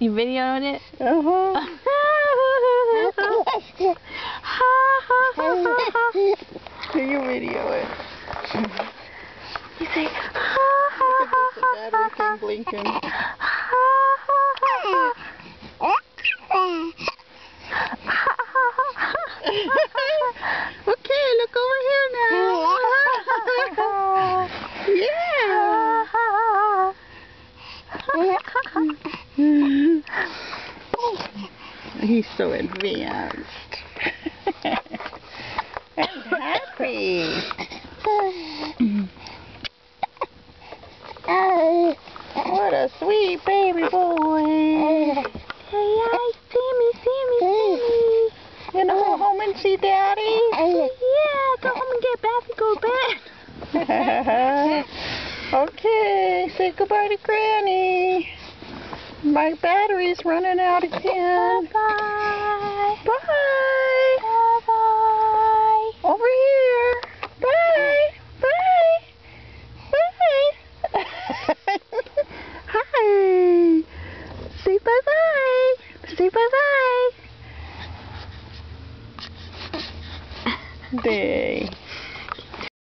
You videoing it? You video it. You say, Look at this battery thing blinking. Okay, look over here now. Yeah. He's so advanced and happy. What a sweet baby boy. Hey, see me. You gonna go home and see Daddy? Yeah, go home and get bath and go to bed. Okay, say goodbye to Granny. My battery's running out again. Bye. Bye.